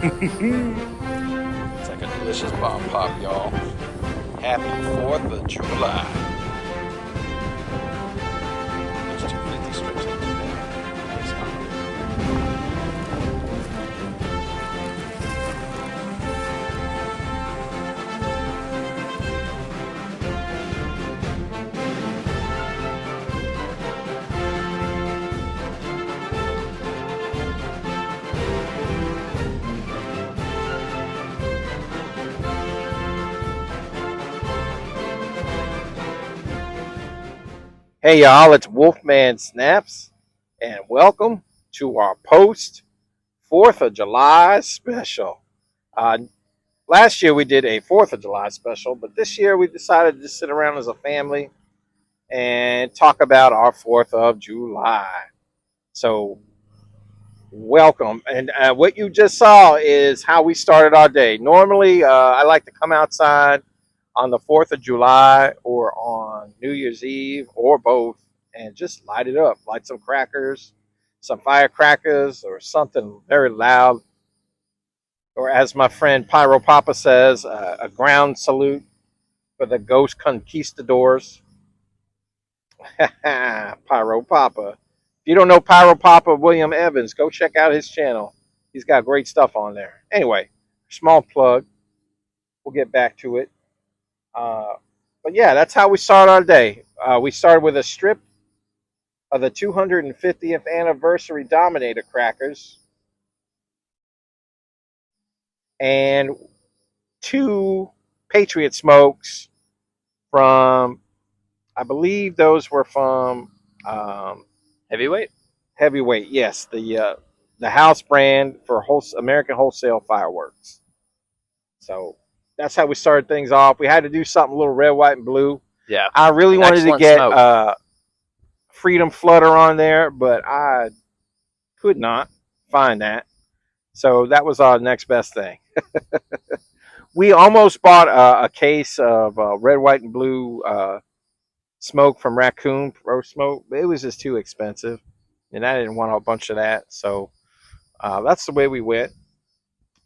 It's like a delicious bomb pop, y'all. Happy 4th of July. There's 250 strips in today. Nice, huh? Hey y'all, it's Wolfman Snaps, and welcome to our post 4th of July special. Uh, Last year we did a 4th of July special, but this year we decided to sit around as a family and talk about our 4th of July. So, welcome. And what you just saw is how we started our day. Normally, I like to come outside on the 4th of July or on New Year's Eve or both and just light it up. Light some crackers, some firecrackers, or something very loud. Or as my friend Pyro Papa says, a ground salute for the ghost conquistadors. Pyro Papa. If you don't know Pyro Papa William Evans, go check out his channel. He's got great stuff on there. Anyway, small plug. We'll get back to it. But yeah, that's how we start our day. We started with a strip of the 250th anniversary Dominator crackers and 2 Patriot smokes from, I believe those were from Heavyweight? Heavyweight. Yes, the house brand for American Wholesale Fireworks. So that's how we started things off. We had to do something a little red, white, and blue. Yeah. I really wanted to get smoke. Freedom Flutter on there, but I could not find that. So that was our next best thing. We almost bought a case of red, white, and blue smoke from Raccoon Pro Smoke, but it was just too expensive, and I didn't want a bunch of that. So that's the way we went,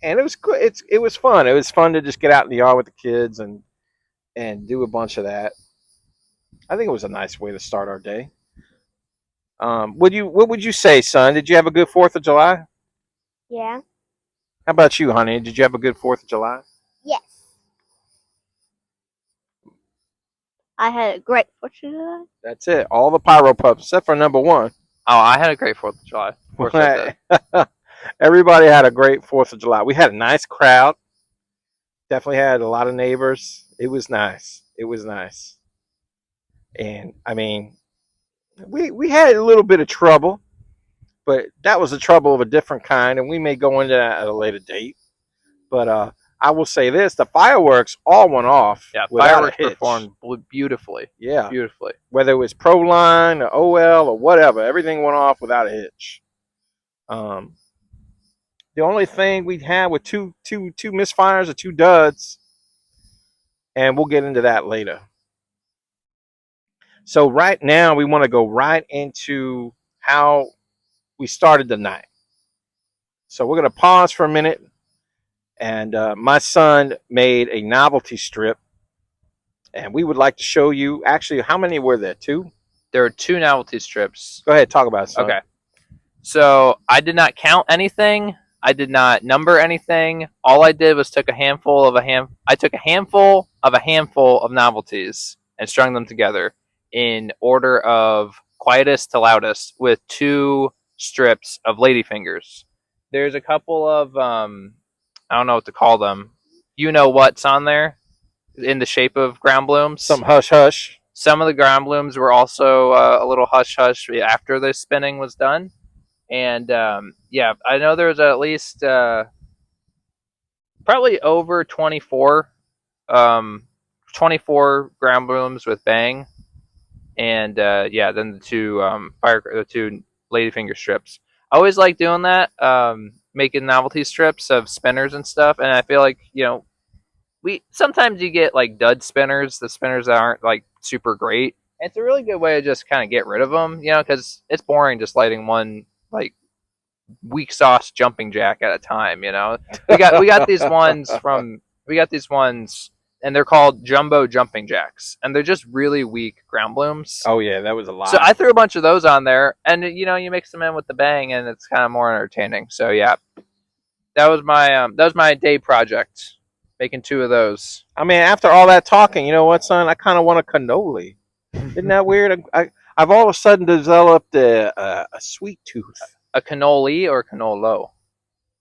and it was good. It was fun. It was fun to just get out in the yard with the kids and do a bunch of that. I think it was a nice way to start our day. What would you say, son? Did you have a good 4th of July? Yeah. How about you, honey? Did you have a good 4th of July? Yes. I had a great 4th of July. That's it. All the Pyro Pups, except for number 1. Oh, I had a great 4th of July. Of course I did. Everybody had a great 4th of July. We had a nice crowd. Definitely had a lot of neighbors. It was nice. It was nice. And, I mean, we had a little bit of trouble, but that was a trouble of a different kind, and we may go into that at a later date. But I will say this: the fireworks all went off. Yeah, without fireworks a hitch. performed beautifully. Yeah, Beautifully. whether it was Proline or OL or whatever, everything went off without a hitch. The only thing we had with two misfires or 2 duds, and we'll get into that later. So right now we want to go right into how we started the night. So we're going to pause for a minute, and my son made a novelty strip, and we would like to show you. Actually, how many were there? 2? There were 2 novelty strips. Go ahead, talk about it, son. Okay. So I did not count anything. I did not number anything. All I did was I took a handful of a handful of novelties and strung them together in order of quietest to loudest with 2 strips of ladyfingers. There's a couple of I don't know what to call them. You know what's on there in the shape of ground blooms. Some hush hush. Some of the ground blooms were also a little hush hush after the spinning was done. And yeah, I know there was at least probably over 24, 24 ground blooms with bang, and yeah, then the two ladyfinger strips. I always like doing that, making novelty strips of spinners and stuff, and I feel like we sometimes you get like dud spinners, the spinners that aren't like super great. And it's a really good way to just kind of get rid of them, because it's boring just lighting one like weak sauce jumping jack at a time. We got these ones and they're called jumbo jumping jacks, and they're just really weak ground blooms. Oh yeah, that was a lot. So I threw a bunch of those on there, and you mix them in with the bang, and it's kind of more entertaining. So yeah, that was my day project, making two of those. I mean, after all that talking, you know what, son? I kind of want a cannoli. Isn't that weird? I've all of a sudden developed a sweet tooth. A cannoli or cannolo?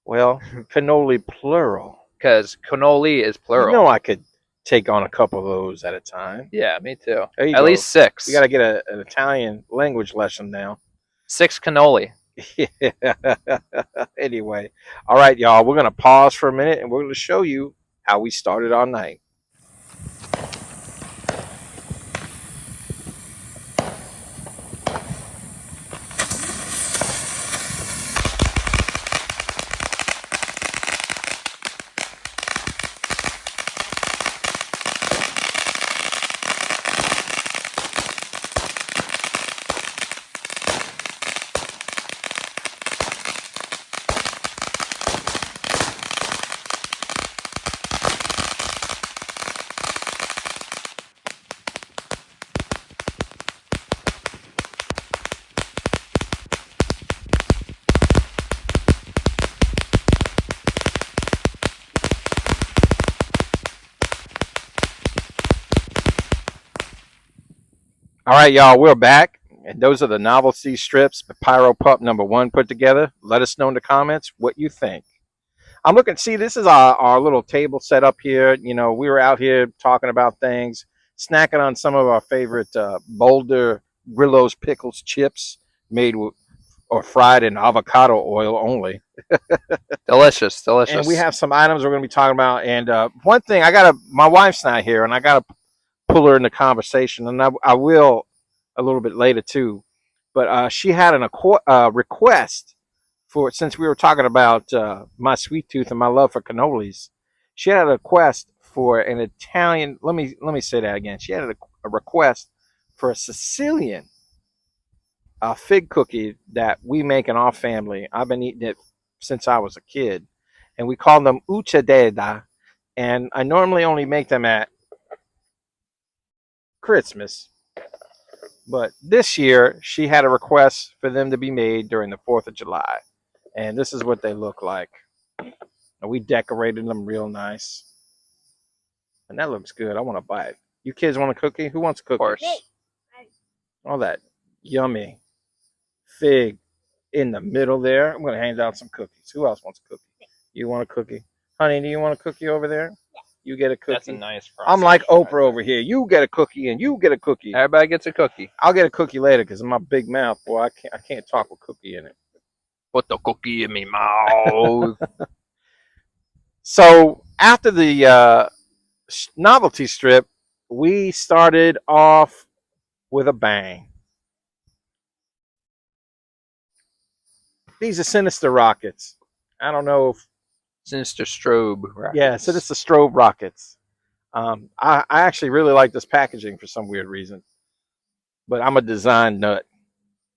Well, cannoli plural. Because cannoli is plural. You know, I could take on a couple of those at a time. Yeah, me too. There you At go. least 6. You got to get an Italian language lesson now. 6 cannoli. Anyway, all right, y'all. We're gonna pause for a minute, and we're gonna show you how we started our night. All right, y'all, we're back, and those are the novelty strips that Pyro Pup #1 put together. Let us know in the comments what you think. I'm looking. See, this is our little table set up here. You know, we were out here talking about things, snacking on some of our favorite Boulder Grillo's pickles chips made with or fried in avocado oil only. Delicious. And we have some items we're going to be talking about. And one thing, my wife's not here, and I got to pull her in the conversation, and I will a little bit later too. But she had a request for, since we were talking about my sweet tooth and my love for cannolis. She had a request for an Italian. Let me say that again. She had a request for a Sicilian fig cookie that we make in our family. I've been eating it since I was a kid, and we call them uccideda. And I normally only make them at Christmas, but this year she had a request for them to be made during the 4th of July, and this is what they look like. And we decorated them real nice, and that looks good. I want to buy it. You kids want a cookie? Who wants a cookie? Of course. Me. All that yummy fig in the middle there. I'm going to hand out some cookies. Who else wants a cookie? You want a cookie? Honey, do you want a cookie over there? Yeah. You get a cookie. That's a nice I'm like Oprah over here. You get a cookie and you get a cookie. Everybody gets a cookie. I'll get a cookie later because in my big mouth, boy, I can't talk with cookie in it. Put the cookie in me mouth. So after the novelty strip, we started off with a bang. These are Sinister rockets. I don't know if Sinister strobe. Rockets. yeah, Sinister strobe rockets. I actually really like this packaging for some weird reason, but I'm a design nut,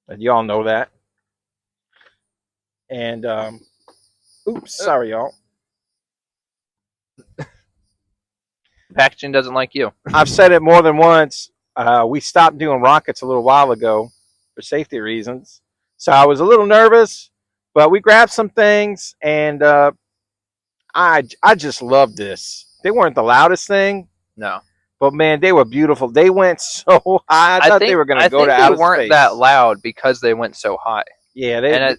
and y'all know that. And oops, sorry, y'all. Packaging doesn't like you. I've said it more than once. We stopped doing rockets a little while ago for safety reasons, so I was a little nervous, but we grabbed some things, and I just love this. They weren't the loudest thing, No. but man, they were beautiful. They went so high. I thought they were going to go to outer they weren't space. that loud because they went so high. Yeah, And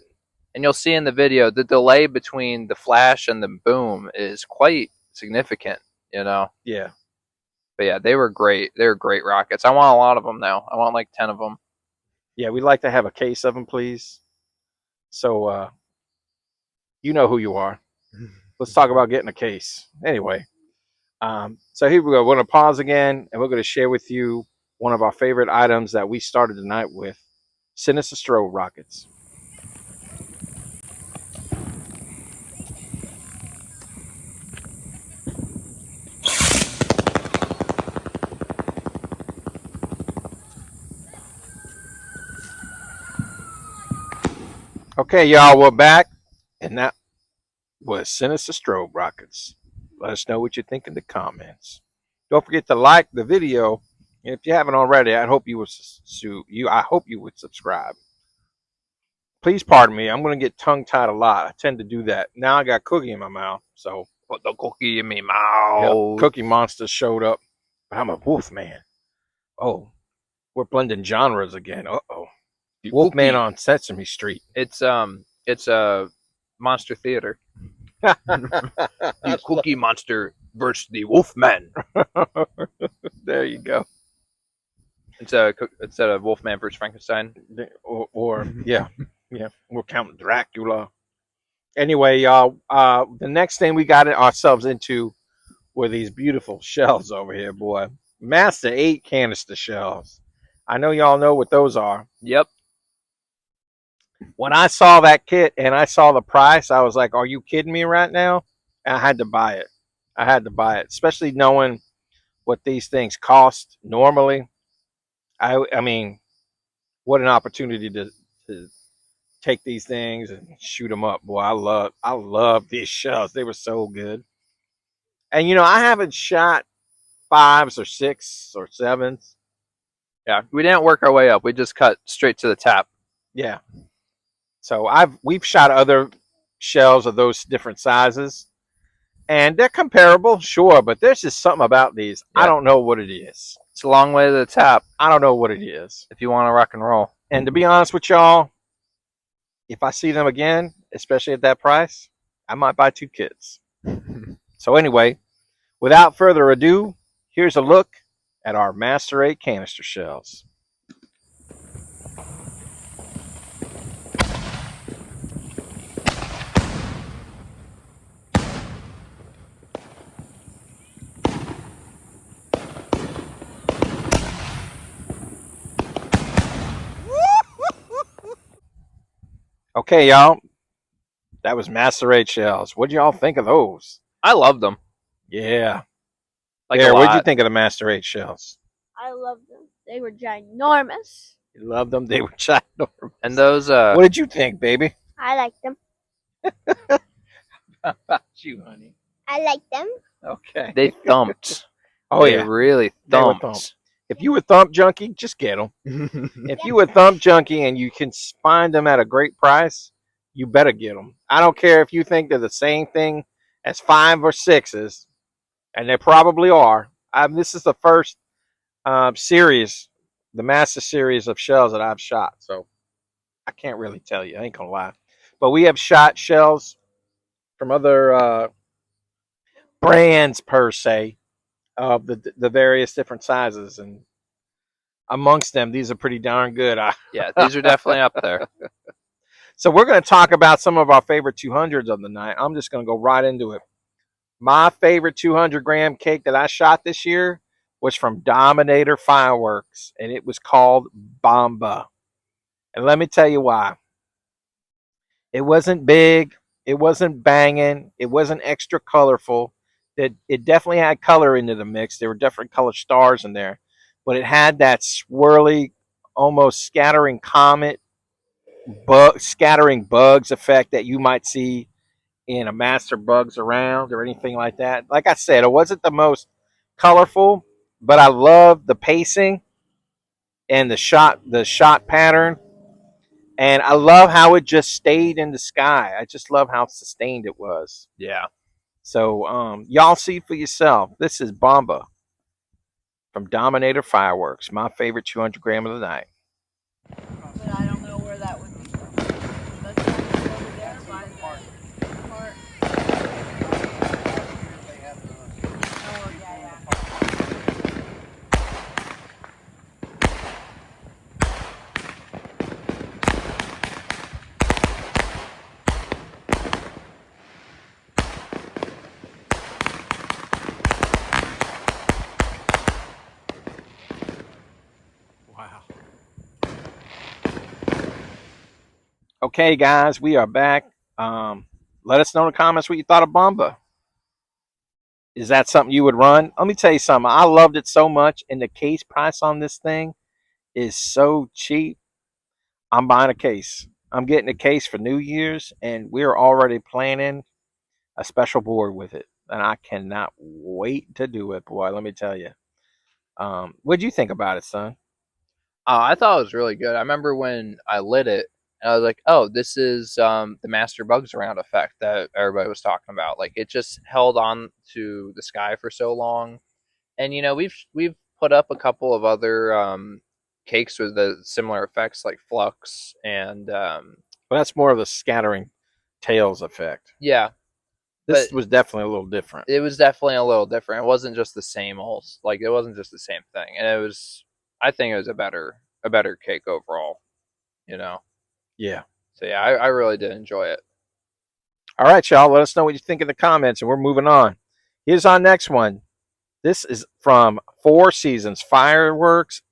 you'll see in the video the delay between the flash and the boom is quite significant. yeah. But yeah, they were great. They were great rockets. I want a lot of them now. I want like 10 of them. Yeah, we'd like to have a case of them, please. So, you know who you are. let's talk about getting a case. Anyway, so here we go. We're going to pause again, and we're going to share with you one of our favorite items that we started the night with, Sinister Strobe rockets. Okay, y'all, we're back, and that was Sinister Strobe rockets. Let us know what you think in the comments. Don't forget to like the video, and if you haven't already, I hope you would subscribe. Please pardon me. I'm going to get tongue tied a lot. I tend to do that. Now I got cookie in my mouth, so Put the cookie in me yep, mouth. Cookie Monster showed up, but I'm a wolf man. Oh, we're blending genres again. Uh-oh. Wolfman on Sesame Street. It's a monster theater. The Cookie Monster versus the Wolfman. There you go. It's a Wolfman versus Frankenstein. Or yeah, we're counting Dracula. Anyway, y'all, the next thing we got ourselves into were these beautiful shells over here, boy. Master 8 canister shells. I know y'all know what those are. Yep. When I saw that kit and I saw the price, I was like, are you kidding me right now? And I had to buy it. Especially knowing what these things cost normally. I mean, what an opportunity to take these things and shoot them up. Boy, I love these shells. They were so good. And I haven't shot 5s or 6s or 7s. Yeah, we didn't work our way up. We just cut straight to the tap. Yeah. So we've shot other shells of those different sizes, and they're comparable, sure, but there's just something about these. Yeah. I don't know what it is. It's a long way to the tap. I don't know what it is. If you want to rock and roll. And to be honest with y'all, if I see them again, especially at that price, I might buy 2 kits. So anyway, without further ado, here's a look at our Master 8 canister shells. Okay, y'all. That was Master 8 shells. What do y'all think of those? I love them. Yeah. Like what did you think of the Master 8 shells? I love them. They were ginormous. You loved them? They were ginormous. And those what did you think, baby? I like them. How about you, honey? I like them. Okay. They thumped. Oh, they yeah. really thumped. If you a thump junkie, just get them. If you a thump junkie and you can find them at a great price, you better get them. I don't care if you think they're the same thing as 5 or 6s, and they probably are. This is the first series, the Master series of shells that I've shot, so I can't really tell you. I ain't gonna lie. But we have shot shells from other brands, per se, of the various different sizes, and amongst them, these are pretty darn good. Yeah, these are definitely up there. So we're going to talk about some of our favorite 200s of the night. I'm just going to go right into it. My favorite 200-gram cake that I shot this year was from Dominator Fireworks, and it was called Bomba. And let me tell you why. It wasn't big. It wasn't banging. It wasn't extra colorful. It definitely had color into the mix. There were different color stars in there. But it had that swirly, almost scattering bugs effect that you might see in a Master Bugs Around or anything like that. Like I said, it wasn't the most colorful, but I loved the pacing and the shot pattern. And I love how it just stayed in the sky. I just love how sustained it was. Yeah. So y'all see for yourself. This is Bomba from Dominator Fireworks, my favorite 200-gram of the night. But I don't know where that would be from. That's over there by the park. Oh, yeah. Okay, guys, we are back. Let us know in the comments what you thought of Bomba. Is that something you would run? Let me tell you something. I loved it so much, and the case price on this thing is so cheap. I'm buying a case. I'm getting a case for New Year's, and we're already planning a special board with it, and I cannot wait to do it, boy. Let me tell you. What'd you think about it, son? I thought it was really good. I remember when I lit it, and I was like, "Oh, this is the master bugs around effect that everybody was talking about." Like it just held on to the sky for so long, and we've put up a couple of other cakes with the similar effects, like flux and Well, that's more of the scattering tails effect. yeah, but This was definitely a little different. it was definitely a little different. It wasn't just the same old, like it wasn't just the same thing, and it was. I think it was a better cake overall. You know. Yeah. So yeah, I really did enjoy it. All right, y'all. Let us know what you think in the comments, and we're moving on. Here's our next one. This is from Four Seasons Fireworks,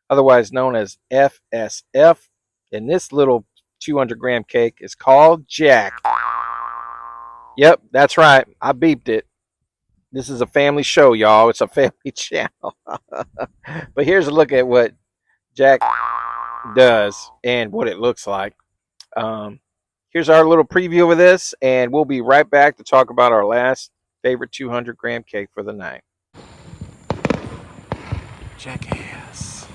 otherwise known as FSF. And this little 200-gram cake is called Jack. Yep, that's right. I beeped it. This is a family show, y'all. It's a family channel. But here's a look at what Jack does and what it looks like. Here's our little preview of this, and we'll be right back to talk about our last favorite 200-gram cake for the night. Jackass.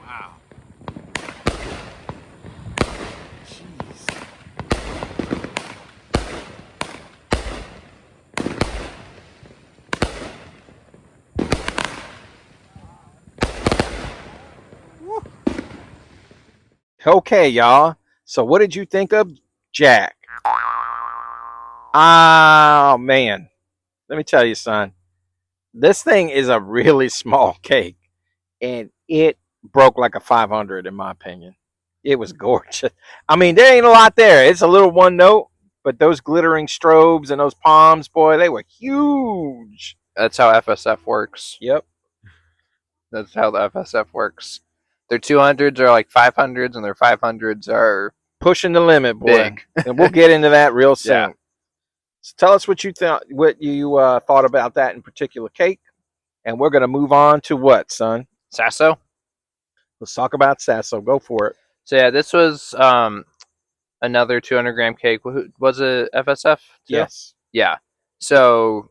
Wow. Jeez. Woo. Okay, y'all. So what did you think of Jack? Oh, man. Let me tell you, son. This thing is a really small cake, and it broke like a 500 in my opinion. It was gorgeous. I mean, there ain't a lot there. It's a little one note, but those glittering strobes and those palms, boy, they were huge. That's how FSF works. Yep. That's how the FSF works. Their 200s are like 500s, and their 500s are Pushing the limit, boy. big. And we'll get into that real soon. Yeah. So tell us what you thought about that in particular cake, and we're gonna move on to what, son? Sasso. Let's talk about Sasso. Go for it. So yeah, this was another 200-gram cake. Was it FSF too? Yes. Yeah. So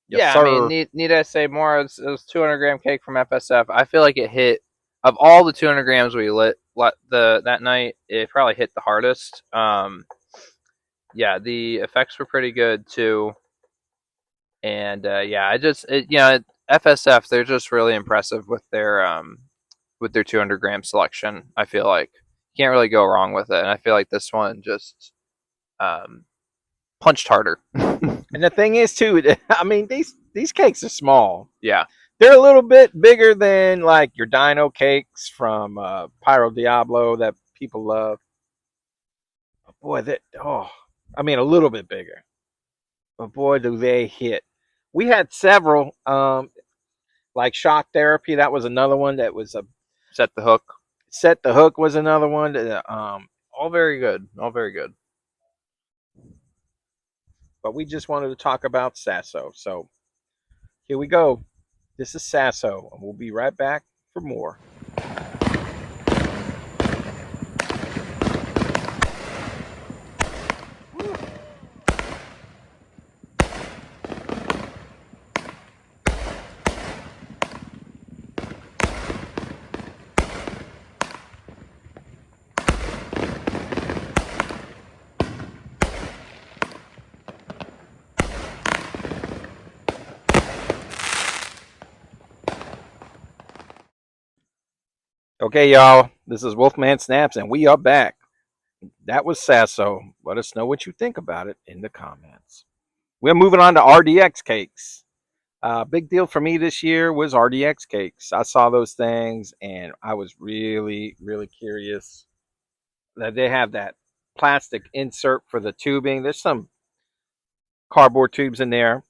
Yes, yeah, sir. I mean, need I say more? It was 200-gram cake from FSF. I feel like it hit of all the 200 grams we lit that night. It probably hit the hardest. Yeah, the effects were pretty good too, and yeah, FSF, they're just really impressive with their 200-gram selection. I feel like you can't really go wrong with it, and I feel like this one just um, punched harder. And the thing is, too, I mean, these cakes are small. Yeah, They're a little bit bigger than like your dino cakes from Pyro Diablo that people love. But boy, I mean, a little bit bigger. But boy, do they hit. We had several, like Shock Therapy. That was another one that was a set the hook. Set the Hook was another one. All very good. All very good. But we just wanted to talk about Sasso. So here we go. This is Sasso, and we'll be right back for more. Okay, y'all. This is Wolfman Snaps, and we are back. That was Sasso. Let us know what you think about it in the comments. We're moving on to RDX cakes. Big deal for me this year was RDX cakes. I saw those things, and I was really, really curious that they have that plastic insert for the tubing. There's some cardboard tubes in there,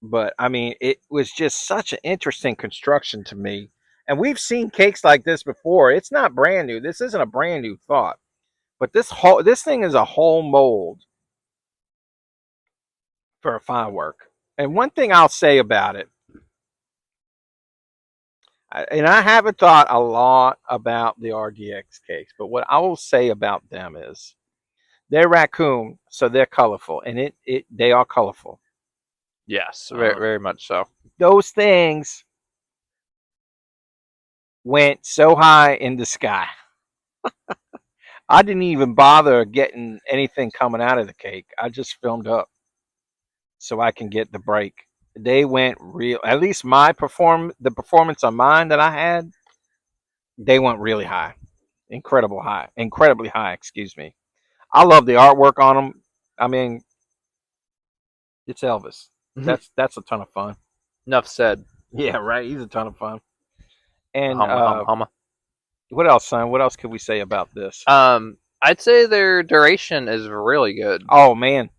but I mean, it was just such an interesting construction to me. And we've seen cakes like this before. It's not brand new. This isn't a brand new thought. But this thing is a whole mold for a firework. And one thing I'll say about it, and I haven't thought a lot about the RDX cakes, but what I will say about them is they're raccoon, so they're colorful, and they are colorful. Yes, very, very much so. Those things went so high in the sky. I didn't even bother getting anything coming out of the cake. I just filmed up so I can get the break. They went real. At least the performance on mine that I had, they went really high, incredibly high. Excuse me. I love the artwork on them. I mean, it's Elvis. That's a ton of fun. Enough said. Yeah, right. He's a ton of fun. And Humma. what else, son? What else could we say about this? I'd say their duration is really good. Oh man,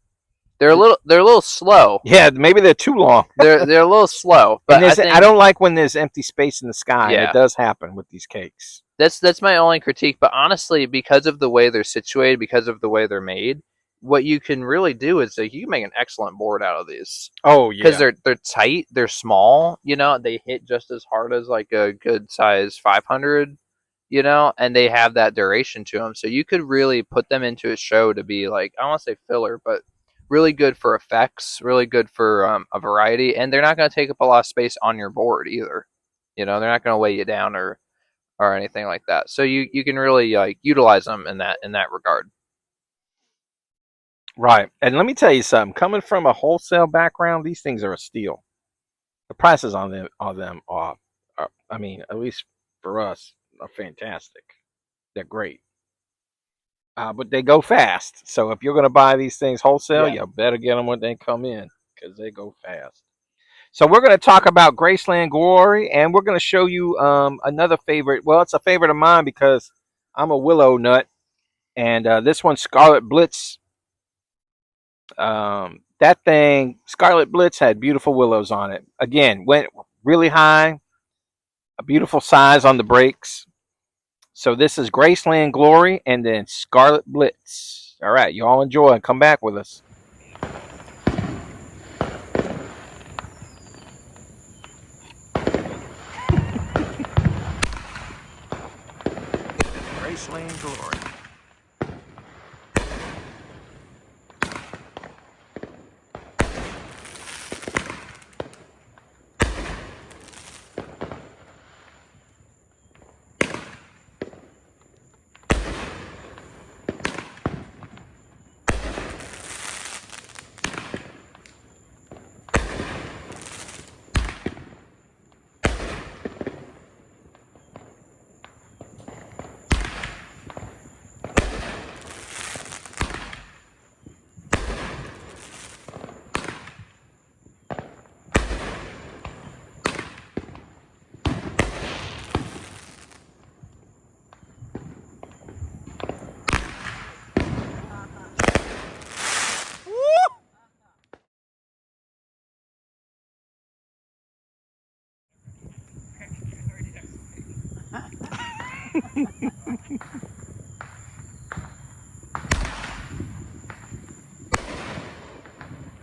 they're a little slow. Yeah, maybe they're too long. they're a little slow, but I don't like when there's empty space in the sky. Yeah. And it does happen with these cakes. That's my only critique. But honestly, because of the way they're situated, because of the way they're made, what you can really do is you can make an excellent board out of these. Oh yeah, because they're tight, they're small. They hit just as hard as like a good size 500. And they have that duration to them, so you could really put them into a show to be like, I don't want to say filler, but really good for effects, really good for a variety, and they're not going to take up a lot of space on your board either. They're not going to weigh you down or anything like that. So you can really like utilize them in that regard. Right, and let me tell you something. Coming from a wholesale background, these things are a steal. The prices on them are I mean, at least for us, are fantastic. They're great. But they go fast. So if you're going to buy these things wholesale, you better get them when they come in because they go fast. So we're going to talk about Graceland Glory, and we're going to show you another favorite. Well, it's a favorite of mine because I'm a willow nut, and this one's Scarlet Blitz. That thing, Scarlet Blitz, had beautiful willows on it. Again, went really high, a beautiful size on the brakes. So this is Graceland Glory and then Scarlet Blitz. All right, you all enjoy and come back with us. Graceland Glory.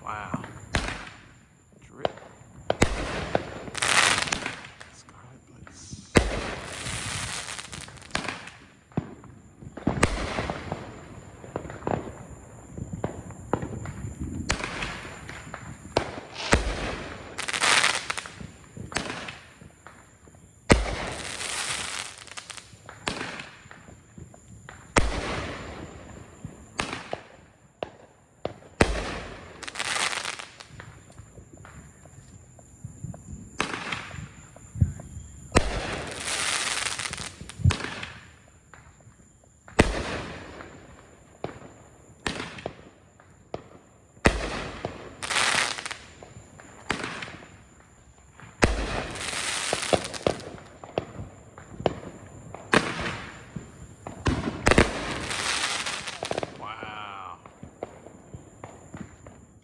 Wow. Drip. Scarlet Blitz.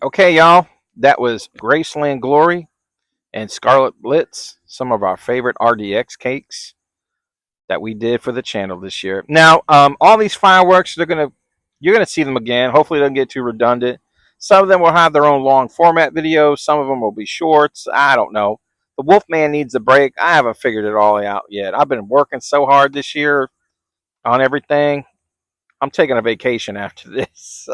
Okay, y'all. That was Graceland Glory and Scarlet Blitz, some of our favorite RDX cakes that we did for the channel this year. Now, all these fireworks, you're gonna see them again. Hopefully, they don't get too redundant. Some of them will have their own long format videos. Some of them will be shorts. I don't know. The Wolfman needs a break. I haven't figured it all out yet. I've been working so hard this year on everything. I'm taking a vacation after this.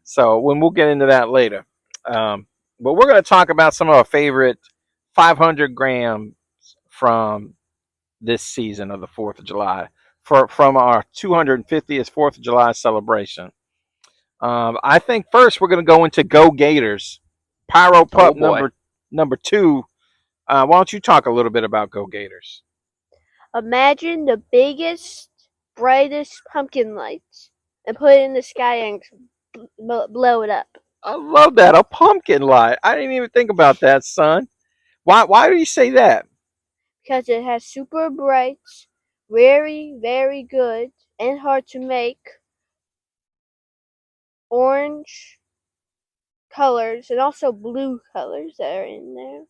So when we'll get into that later. But we're going to talk about some of our favorite 500 grams from this season of the 4th of July from our 250th 4th of July celebration. I think first we're going to go into Go Gators. Pyro Pup number 2. Why don't you talk a little bit about Go Gators? Imagine the biggest, brightest pumpkin lights and put it in the sky and blow it up. I love that. A pumpkin light. I didn't even think about that, son. Why do you say that? Because it has super bright, very, very good, and hard to make orange colors and also blue colors that are in there.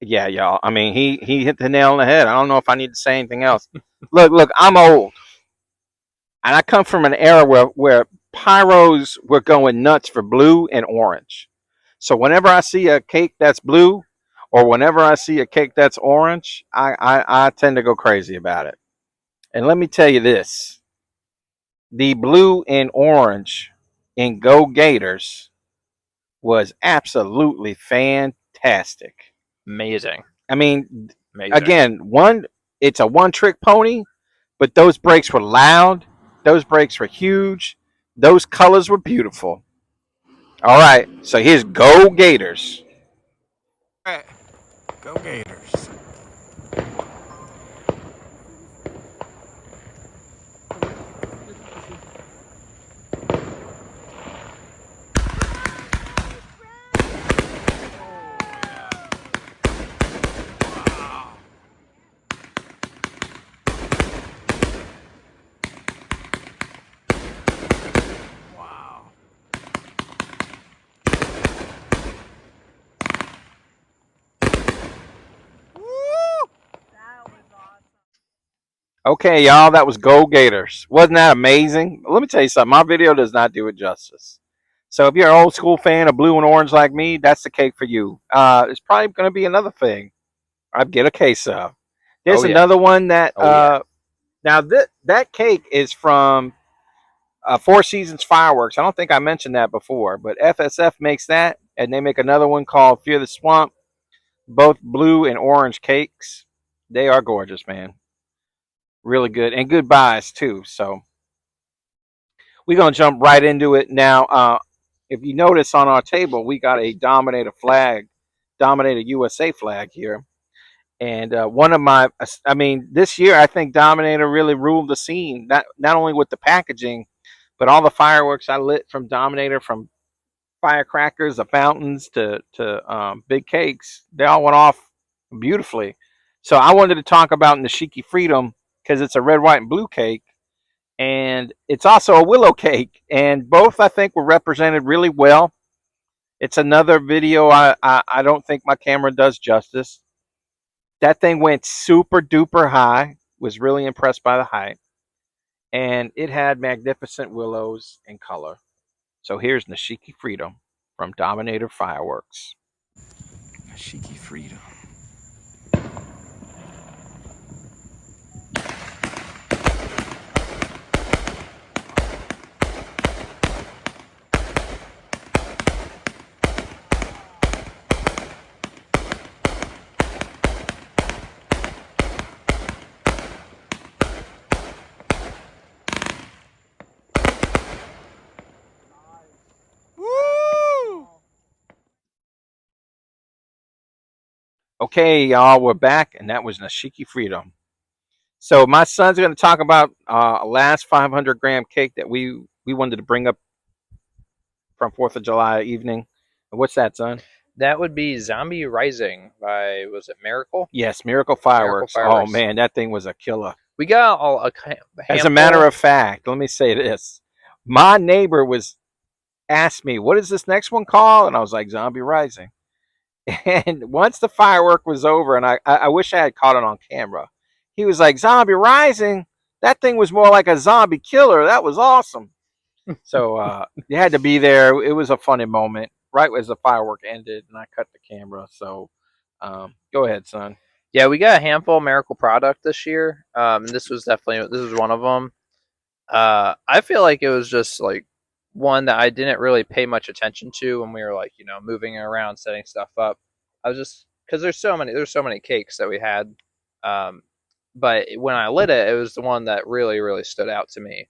Yeah, y'all. I mean, he hit the nail on the head. I don't know if I need to say anything else. Look, I'm old. And I come from an era where pyros were going nuts for blue and orange. So whenever I see a cake that's blue or whenever I see a cake that's orange, I tend to go crazy about it. And let me tell you this. The blue and orange in Go Gators was absolutely fantastic. Amazing. I mean, Amazing. again, it's a one-trick pony, but those brakes were loud. Those brakes were huge. Those colors were beautiful. All right, so here's Go Gators. All right, go Gators. Wow. That was awesome. Okay, y'all, that was Go Gators. Wasn't that amazing? Let me tell you something. My video does not do it justice. So if you're an old school fan of blue and orange like me, that's the cake for you. It's probably going to be another thing I'd get a case of. There's another one that now that cake is from Four Seasons Fireworks. I don't think I mentioned that before, but FSF makes that, and they make another one called Fear the Swamp. Both blue and orange cakes. They are gorgeous, man. Really good, and good buys too. So we're gonna jump right into it now. If you notice on our table, we got a Dominator flag, Dominator USA flag here. And one of my, I mean, this year I think Dominator really ruled the scene. Not only with the packaging, but all the fireworks I lit from Dominator, from firecrackers, the fountains to big cakes. They all went off beautifully. So I wanted to talk about Nishiki Freedom because it's a red, white, and blue cake, and it's also a willow cake, and both I think were represented really well. It's another video I don't think my camera does justice. That thing went super duper high. Was really impressed by the height, and it had magnificent willows in color. So here's Nishiki Freedom from Dominator Fireworks. Nishiki Freedom. Woo! Okay, y'all, we're back, and that was Nishiki Freedom. So my son's going to talk about a last 500 gram cake that we wanted to bring up from 4th of July evening. What's that, son? That would be Zombie Rising by, was it Miracle? Yes, Miracle Fireworks. Fireworks. Oh, man, that thing was a killer. We got a As a matter of fact, let me say this. My neighbor asked me, what is this next one called? And I was like, Zombie Rising. And once the firework was over, and I wish I had caught it on camera, he was like, "Zombie Rising? That thing was more like a zombie killer. That was awesome." So you had to be there. It was a funny moment. Right as the firework ended, and I cut the camera. So go ahead, son. Yeah, we got a handful of Miracle product this year. And this was one of them. I feel like it was just like one that I didn't really pay much attention to when we were like moving around, setting stuff up. I was just because there's so many cakes that we had, um, but when I lit it, it was the one that really stood out to me.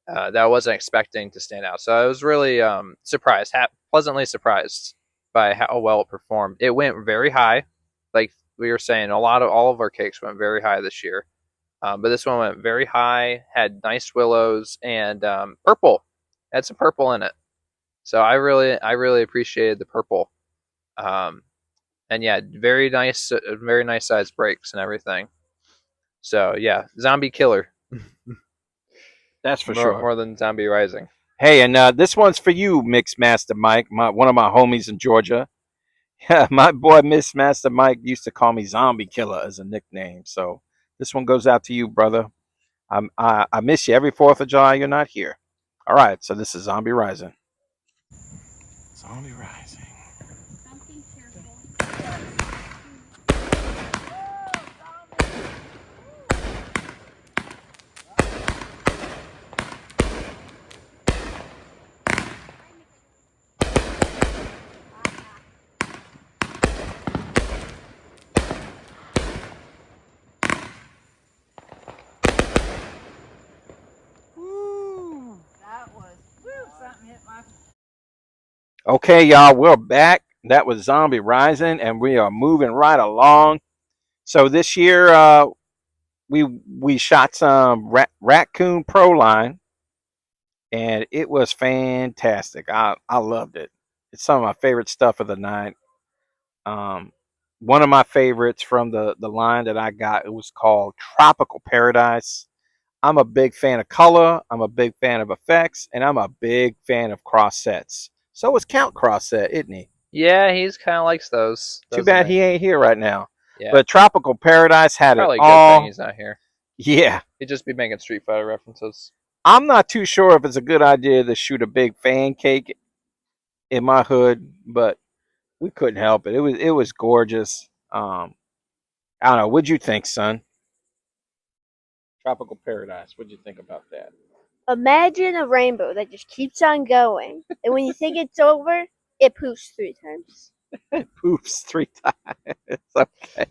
That I wasn't expecting to stand out, so I was really surprised, pleasantly surprised by how well it performed. It went very high, like we were saying. All of our cakes went very high this year. But this one went very high, had nice willows and purple. Had some purple in it, so I really appreciated the purple. Um, and yeah, very nice sized breaks and everything. So yeah, zombie killer That's for sure. more than zombie rising. Hey, and this one's for you, Mix Master Mike, one of my homies in Georgia. Yeah, my boy Miss Master Mike used to call me Zombie Killer as a nickname. So this one goes out to you, brother. I miss you every 4th of July. You're not here. All right, so this is Zombie Rising. Zombie Rising. Something cheerful. That was, something hit my. Okay, y'all, we're back. That was Zombie Rising, and we are moving right along. So this year, we shot some Raccoon Pro line, and it was fantastic. I loved it. It's some of my favorite stuff of the night. Um, one of my favorites from the line that I got, it was called Tropical Paradise. I'm a big fan of color. I'm a big fan of effects, and I'm a big fan of cross sets. So is Count cross set, isn't he? Yeah, he's kind of likes those. Too bad he ain't here right now. Yeah, But Tropical Paradise had probably it a good thing all. he's not here. Yeah. He'd just be making Street Fighter references. I'm not too sure if it's a good idea to shoot a big fan cake in my hood, but we couldn't help it. It was gorgeous. I don't know. What'd you think, son? Tropical Paradise. What'd you think about that? Imagine a rainbow that just keeps on going, and when you think it's over, it poofs 3 times. Poofs 3 times. Okay.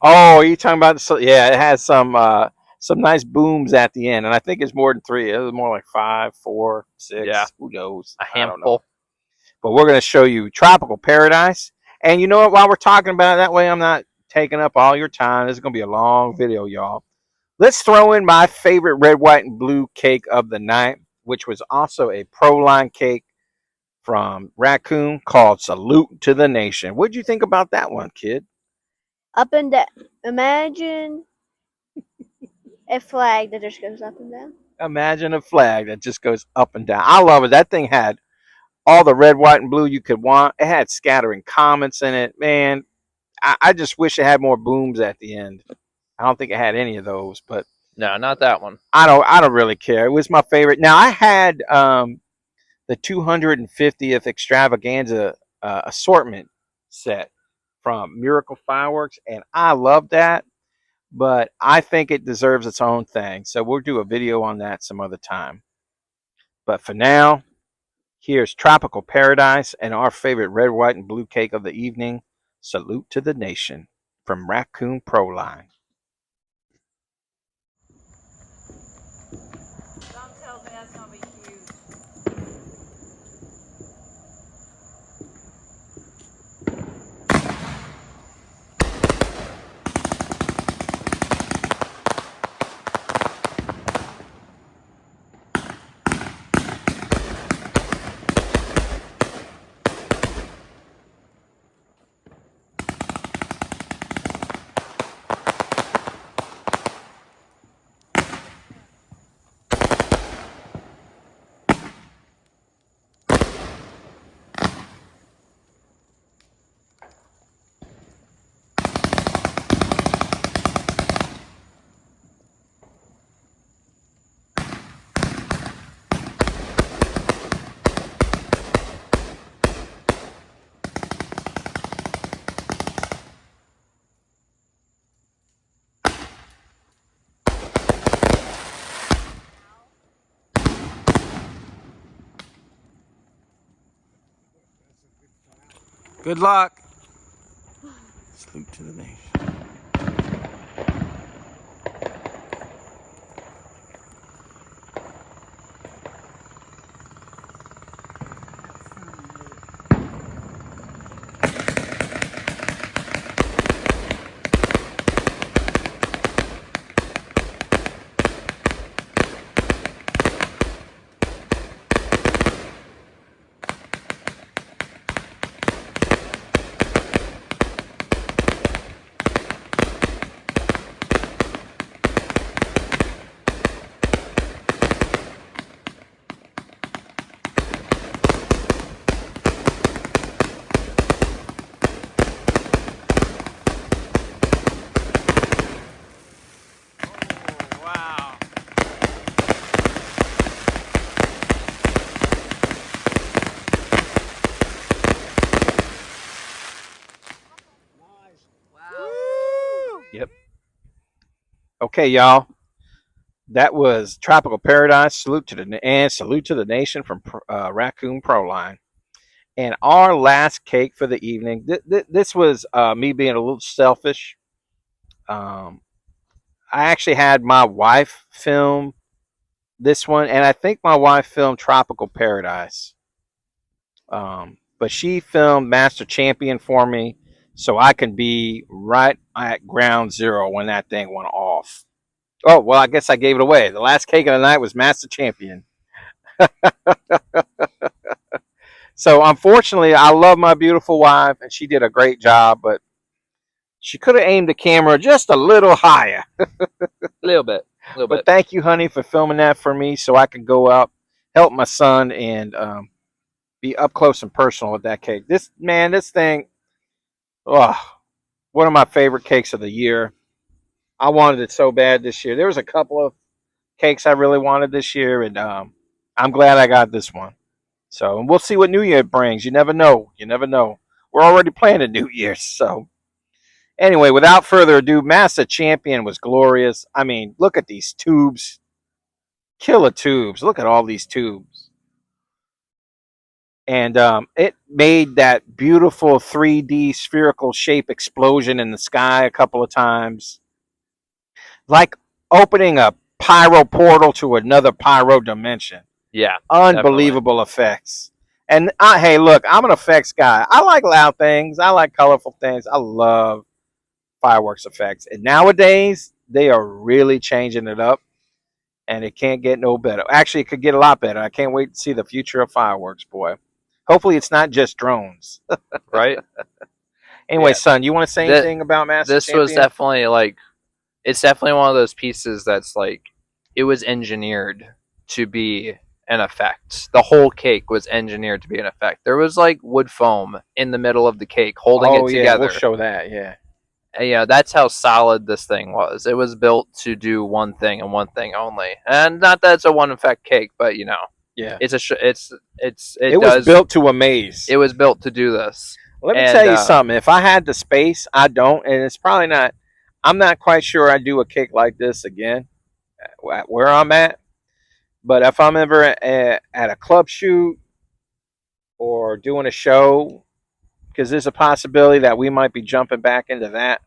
Oh, you talking about yeah? It has some nice booms at the end, and I think it's more than 3. It was more like 5, 4, 6. Yeah. Who knows? A I don't know. handful. But we're going to show you Tropical Paradise, and you know what? While we're talking about it, that way I'm not taking up all your time. This is going to be a long video, y'all. Let's throw in my favorite red, white, and blue cake of the night, which was also a Pro Line cake from Raccoon called Salute to the Nation. What'd you think about that one, kid? Up and down. Imagine a flag that just goes up and down. Imagine a flag that just goes up and down. I love it. That thing had all the red, white, and blue you could want. It had scattering comments in it. Man, I just wish it had more booms at the end. I don't think it had any of those, but No, not that one. I don't really care. It was my favorite. Now I had the 250th extravaganza assortment set from Miracle Fireworks, and I love that. But I think it deserves its own thing. So we'll do a video on that some other time. But for now, here's Tropical Paradise and our favorite red, white, and blue cake of the evening. Salute to the Nation from Raccoon Pro Line. Some tells me that's gonna be huge. Good luck. Salute to the nation. Wow. Yep. Okay, y'all. That was Tropical Paradise. Salute to the nation from Raccoon Pro Line. And our last cake for the evening. This was me being a little selfish. I actually had my wife film this one, and I think my wife filmed Tropical Paradise. But she filmed Master Champion for me, so I can be right at ground zero when that thing went off. Oh, well, I guess I gave it away. The last cake of the night was Master Champion. So, unfortunately, I love my beautiful wife, and she did a great job, but she could have aimed the camera just a little higher. A little bit. But thank you, honey, for filming that for me so I could go out, help my son, and be up close and personal with that cake. This thing, oh, one of my favorite cakes of the year. I wanted it so bad this year. There was a couple of cakes I really wanted this year, and I'm glad I got this one. So, and we'll see what New Year brings. You never know. You never know. We're already planning New Year's. So, anyway, without further ado, Master Champion was glorious. I mean, look at these tubes. Killer tubes. Look at all these tubes. And it made that beautiful 3D spherical shape explosion in the sky a couple of times. Like opening a pyro portal to another pyro dimension. Yeah. Unbelievable effects. And hey, look, I'm an effects guy. I like loud things. I like colorful things. I love fireworks effects. And nowadays, they are really changing it up. And it can't get no better. Actually, it could get a lot better. I can't wait to see the future of fireworks, boy. Hopefully, it's not just drones. Right? Anyway, Yeah. son, you want to say anything about Master This Champion? was definitely like, it's definitely one of those pieces that's like, it was engineered to be an effect. The whole cake was engineered to be an effect. There was like wood foam in the middle of the cake holding it together. Yeah, we'll show that, yeah. And, yeah, that's how solid this thing was. It was built to do one thing and one thing only. And not that it's a one effect cake, but you know, yeah, it was built to amaze. It was built to do this. Let me tell you something. If I had the space, I don't, and it's probably not. I'm not quite sure I'd do a cake like this again, where I'm at. But if I'm ever at a club shoot or doing a show, because there's a possibility that we might be jumping back into that,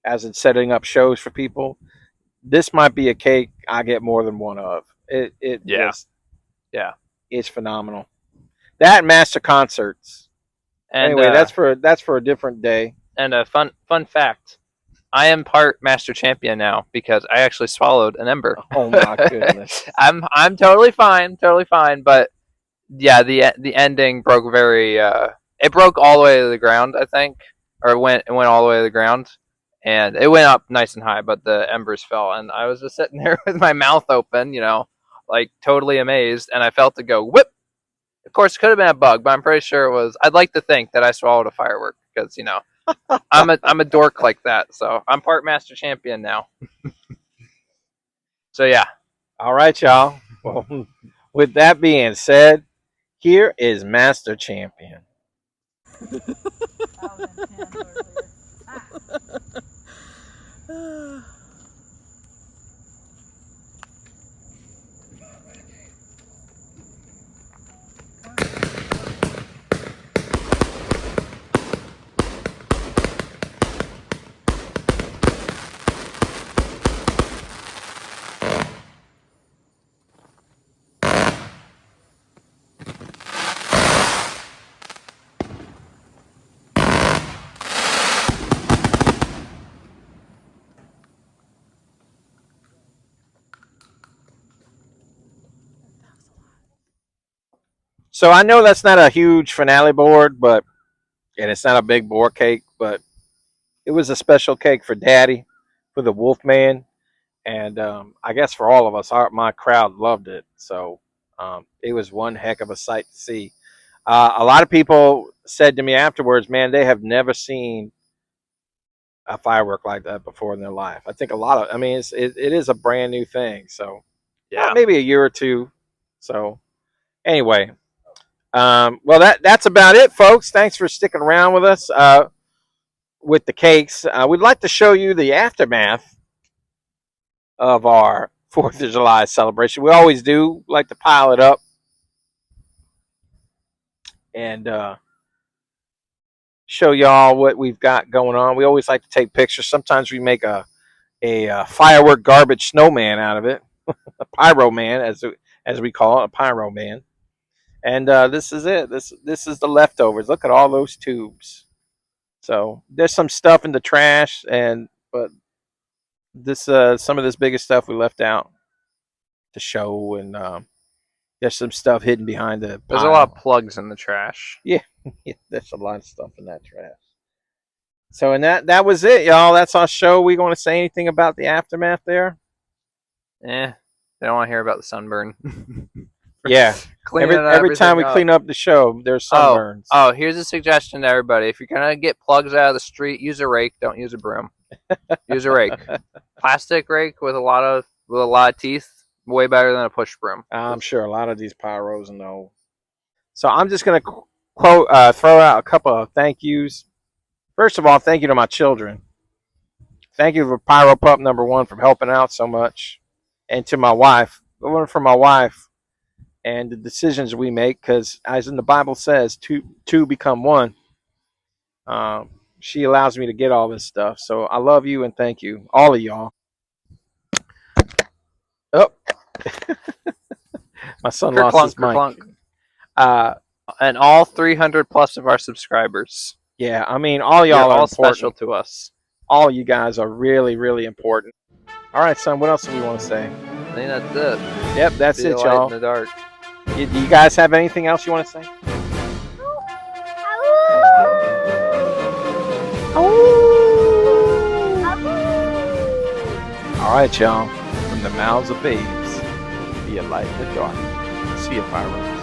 as in setting up shows for people, this might be a cake I get more than one of. It's phenomenal. That and master concerts. And anyway, that's for a different day. And a fun fact: I am part Master Champion now because I actually swallowed an ember. Oh my goodness! I'm totally fine, But yeah, the ending broke very. It broke all the way to the ground, I think, or it went all the way to the ground, and it went up nice and high, but the embers fell, and I was just sitting there with my mouth open, you know, like totally amazed, and I felt it go whip. Of course, it could have been a bug, but I'm pretty sure it was. I'd like to think that I swallowed a firework because, you know, I'm a dork like that. So I'm part Master Champion now. So yeah. All right, y'all. Well, with that being said, here is Master Champion. So I know that's not a huge finale board, and it's not a big board cake, but it was a special cake for Daddy, for the Wolfman, and I guess for all of us. My crowd loved it, so it was one heck of a sight to see. A lot of people said to me afterwards, "Man, they have never seen a firework like that before in their life." I think a lot of, I mean, it is a brand new thing, so Yeah. maybe a year or two. So anyway, well that's about it, folks. Thanks for sticking around with us with the cakes. We'd like to show you the aftermath of our 4th of July celebration. We always do like to pile it up and show y'all what we've got going on. We always like to take pictures. Sometimes we make a firework garbage snowman out of it, a pyro man, as we call it, a pyro man. And this is it. This is the leftovers. Look at all those tubes. So there's some stuff in the trash, but this some of this biggest stuff we left out to show, and there's some stuff hidden behind the. There's a lot of plugs in the trash. Yeah, there's a lot of stuff in that trash. So, and that was it, y'all. That's our show. We going to say anything about the aftermath there? They don't want to hear about the sunburn. Yeah. Every time we clean up the show, there's sunburns. Oh, here's a suggestion to everybody. If you're going to get plugs out of the street, use a rake. Don't use a broom. Use a rake. Plastic rake with a lot of teeth, way better than a push broom. I'm sure a lot of these pyros know. So I'm just going to throw out a couple of thank yous. First of all, thank you to my children. Thank you for Pyro Pup #1 for helping out so much, and to my wife. Going for my wife and the decisions we make, because as in the Bible says, two become one. She allows me to get all this stuff. So I love you and thank you, all of y'all. Oh, my son lost his mic. And all 300 plus of our subscribers. Yeah, I mean, all y'all You're are all important. special to us. All you guys are really, really important. All right, son, what else do we want to say? I think that's it. Yep, that's Be it, a light y'all. in the dark. Do you guys have anything else you want to say? All right, y'all. From the mouths of babes, be a light in the dark. See you, Pyro.